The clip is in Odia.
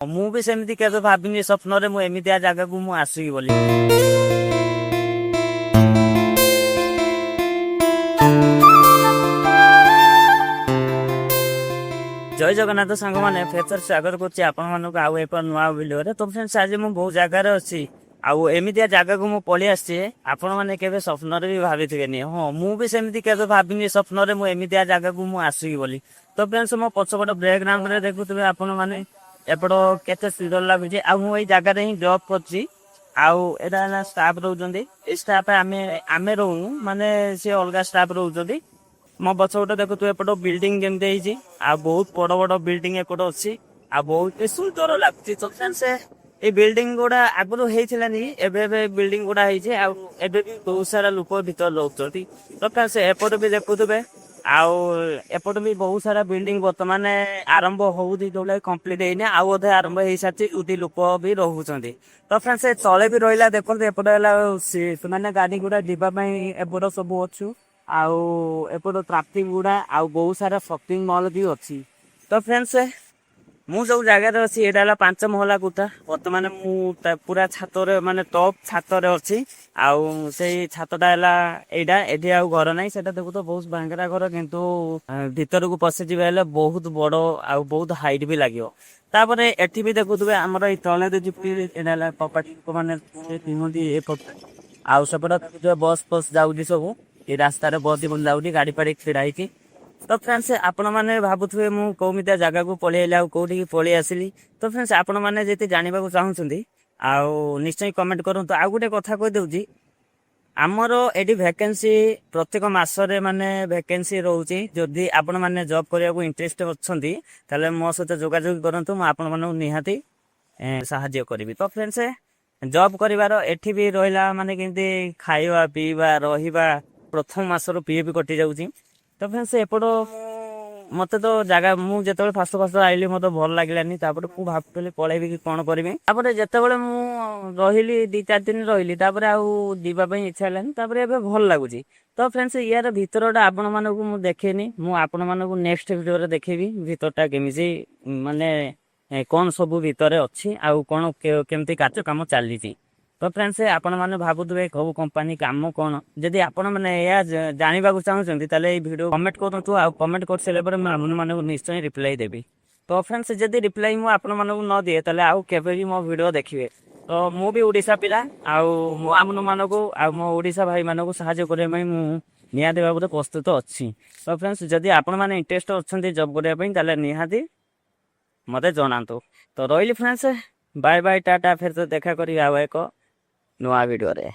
ମୁଁ ବି ସେମିତି କେବେ ଭାବିନି ସ୍ୱପ୍ନରେ ମୁଁ ଏମିତିଆ ଜାଗାକୁ ମୁଁ ଆସିବି ବୋଲି। ଜୟ ଜଗନ୍ନାଥ ସାଙ୍ଗମାନେ, ଫେର ସ୍ୱାଗତ କରୁଛି ଆପଣମାନଙ୍କୁ ଆଉ ଏକ ନୂଆ ଭିଡ଼ିଓରେ। ତ ଫ୍ରେଣ୍ଡସ୍, ଆଜି ମୁଁ ବହୁତ ଜାଗାରେ ଅଛି ଆଉ ଏମିତିଆ ଜାଗାକୁ ମୁଁ ପଳେଇ ଆସିଛି ଆପଣମାନେ କେବେ ସ୍ୱପ୍ନରେ ବି ଭାବିଥିବେନି। ହଁ, ମୁଁ ବି ସେମିତି କେବେ ଭାବିନି ସ୍ୱପ୍ନରେ ମୁଁ ଏମିତିଆ ଜାଗାକୁ ମୁଁ ଆସିବି ବୋଲି। ତ ଫ୍ରେଣ୍ଡସ୍, ମୋ ପଛପଟ ବ୍ୟାକଗ୍ରାଉଣ୍ଡରେ ଦେଖୁଥିବେ ଆପଣମାନେ ଏପଟ କେତେ ସୁନ୍ଦର ଲାଗୁଛି। ଆଉ ମୁଁ ଏଇ ଜାଗାରେ ହିଁ ଜବ୍ କରୁଛି। ଆଉ ଏଇଟା ହେଲା ଷ୍ଟାଫ୍ ରହୁଛନ୍ତି। ଏଇ ଷ୍ଟାଫ୍ ଆମେ ରହୁନୁ, ମାନେ ସେ ଅଲଗା ଷ୍ଟାଫ୍ ରହୁଛନ୍ତି। ମୋ ପଛ ଗୋଟେ ଦେଖୁଥିବେ ଏପଟ ବିଲ୍ଡିଂ କେମିତି ହେଇଛି, ଆଉ ବହୁତ ବଡ ବଡ ବିଲ୍ଡିଂ ଏପଟ ଅଛି, ଆଉ ବହୁତ ସୁନ୍ଦର ଲାଗୁଛି। ତ ଫ୍ରେଣ୍ଡସ୍, ଏଇ ବିଲ୍ଡିଂ ଗୁଡା ଆଗରୁ ହେଇଥିଲାନି, ଏବେ ବିଲ୍ଡିଂ ଗୁଡା ହେଇଛି। ଆଉ ଏବେ ବି ବହୁତ ସାରା ଲୋକ ଭିତରେ ରହୁଛନ୍ତି। ତ ଫ୍ରେଣ୍ଡସ୍, ଏପଟ ବି ଦେଖୁଥିବେ, ଆଉ ଏପଟ ବି ବହୁତ ସାରା ବିଲ୍ଡିଂ ବର୍ତ୍ତମାନ ଆରମ୍ଭ ହଉଛି, ଯୋଉଟା କମ୍ପ୍ଲିଟ ହେଇନି, ଆଉ ଅଧେ ଆରମ୍ଭ ହେଇସାରିଛି, ଉଠି ଲୋକ ବି ରହୁଛନ୍ତି। ତ ଫ୍ରେଣ୍ଡସ୍, ତଳେ ବି ରହିଲା ଦେଖନ୍ତୁ, ଏପଟ ହେଲା ସେମାନେ ଗାଡି ଗୁଡା ଯିବା ପାଇଁ ଏପଟ ସବୁ ଅଛୁ। ଆଉ ଏପଟ ଟ୍ରାଫିକ ଗୁଡା ଆଉ ବହୁତ ସାରା ସପିଂ ମଲ୍ ବି ଅଛି। ତ ଫ୍ରେଣ୍ଡସ୍, ମୁଁ ଯୋଉ ଜାଗାରେ ଅଛି ଏଇଟା ହେଲା 5 ମହଲା କୋଠା। ବର୍ତ୍ତମାନ ମୁଁ ପୁରା ଛାତରେ, ମାନେ ଟପ୍ ଛାତରେ ଅଛି। ଆଉ ସେଇ ଛାତଟା ହେଲା ଏଇଟା, ଏଠି ଆଉ ଘର ନାହିଁ। ସେଟା ଦେଖୁ ତ ବହୁତ ଭାଙ୍ଗରା ଘର, କିନ୍ତୁ ଭିତରକୁ ପଶିଯିବା ହେଲେ ବହୁତ ବଡ ଆଉ ବହୁତ ହାଇଟ୍ ବି ଲାଗିବ। ତାପରେ ଏଠି ବି ଦେଖୁଥିବେ ଆମର ଏଇ ତଳେ ଏଇଟା ହେଲା ପ୍ରପାର୍ଟି ଲୋକମାନେ ପିନ୍ଧନ୍ତି ଏ ଆଉ ସେପଟେ ଦେଖୁଥିବେ ବସ୍ ଫସ୍ ଯାଉଛି ସବୁ। ଏଇ ରାସ୍ତାରେ ବସ୍ ଯାଉଛି, ଗାଡି ଫାଡି ଛିଡା ହେଇଛି। ତ ଫ୍ରେଣ୍ଡସ୍, ଆପଣ ମାନେ ଭାବୁଥିବେ ମୁଁ କୋଉମିତିଆ ଜାଗାକୁ ପଳେଇ ଆଇଲି, ଆଉ କୋଉଠିକି ପଳେଇ ଆସିଲି। ତ ଫ୍ରେଣ୍ଡସ୍, ଆପଣ ମାନେ ଯଦି ଜାଣିବାକୁ ଚାହୁଁଛନ୍ତି ଆଉ ନିଶ୍ଚୟ କମେଣ୍ଟ କରନ୍ତୁ। ଆଉ ଗୋଟେ କଥା କହିଦଉଛି, ଆମର ଏଠି ଭ୍ୟାକେନ୍ସି ପ୍ରତ୍ୟେକ ମାସରେ ମାନେ ଭ୍ୟାକେନ୍ସି ରହୁଛି। ଯଦି ଆପଣ ମାନେ ଜବ୍ କରିବାକୁ ଇଣ୍ଟରେଷ୍ଟ ଅଛନ୍ତି, ତାହେଲେ ମୋ ସହିତ ଯୋଗାଯୋଗ କରନ୍ତୁ। ମୁଁ ଆପଣ ମାନଙ୍କୁ ନିହାତି ସାହାଯ୍ୟ କରିବି। ତ ଫ୍ରେଣ୍ଡସ୍, ଜବ୍ କରିବାର ଏଠି ବି ରହିଲା ମାନେ କେମିତି ଖାଇବା ପିଇବା ରହିବା, ପ୍ରଥମ ମାସର ପିଏ ବି କଟି ଯାଉଛି। ତ ଫ୍ରେଣ୍ଡସ୍, ଏପଟ ମତେ ତ ଜାଗା, ମୁଁ ଯେତେବେଳେ ଫାଷ୍ଟ ଆଇଲି ମତେ ଭଲ ଲାଗିଲାନି। ତାପରେ ମୁଁ ଭାବୁଥିଲି ପଳେଇବି କି କଣ କରିବି। ତାପରେ ଯେତେବେଳେ ମୁଁ ରହିଲି 2-4 ଦିନ ରହିଲି, ତାପରେ ଆଉ ଯିବା ପାଇଁ ଇଚ୍ଛା ହେଲାନି। ତାପରେ ଏବେ ଭଲ ଲାଗୁଛି। ତ ଫ୍ରେଣ୍ଡସ୍, ୟାର ଭିତରଟା ଆପଣ ମାନଙ୍କୁ ମୁଁ ଦେଖେଇନି, ମୁଁ ଆପଣ ମାନଙ୍କୁ ନେକ୍ସଟ ଭିଡିଓରେ ଦେଖେଇବି ଭିତରଟା କେମିତି, ମାନେ କଣ ସବୁ ଭିତରେ ଅଛି, ଆଉ କଣ କେମିତି କାର୍ଯ୍ୟ କାମ ଚାଲିଛି। ତ ଫ୍ରେଣ୍ଡସ୍, ଆପଣ ମାନେ ଭାବୁଥିବେ କୋଉ କମ୍ପାନୀ କାମ କଣ, ଯଦି ଆପଣ ମାନେ ଏହା ଜାଣିବାକୁ ଚାହୁଁଛନ୍ତି, ତାହେଲେ ଏଇ ଭିଡିଓ କମେଣ୍ଟ କରନ୍ତୁ। ଆଉ କମେଣ୍ଟ କରିସାରିଲା ପରେ ମୁଁ ଆପଣମାନଙ୍କୁ ନିଶ୍ଚୟ ରିପ୍ଲାଇ ଦେବି। ତ ଫ୍ରେଣ୍ଡସ୍, ଯଦି ରିପ୍ଲାଇ ମୁଁ ଆପଣମାନଙ୍କୁ ନ ଦିଏ, ତାହେଲେ ଆଉ କେବେ ବି ମୋ ଭିଡିଓ ଦେଖିବେ। ତ ମୁଁ ବି ଓଡ଼ିଶା ପିଲା, ଆଉ ମୁଁ ଆପଣମାନଙ୍କୁ ଆଉ ମୋ ଓଡ଼ିଶା ଭାଇମାନଙ୍କୁ ସାହାଯ୍ୟ କରିବା ପାଇଁ ମୁଁ ନିହାତି ଭାବରେ ପ୍ରସ୍ତୁତ ଅଛି। ତ ଫ୍ରେଣ୍ଡସ୍, ଯଦି ଆପଣମାନେ ଇଣ୍ଟରେଷ୍ଟ ଅଛନ୍ତି ଜବ୍ କରିବା ପାଇଁ, ତାହେଲେ ନିହାତି ମତେ ଜଣାନ୍ତୁ। ତ ରହିଲି ଫ୍ରେଣ୍ଡସ୍, ବାଏ ବାଏ, ଟାଟା। ଫେର ତ ଦେଖା କରିବି ଆଉ ଏକ ନୂଆ ଭିଡିଓରେ।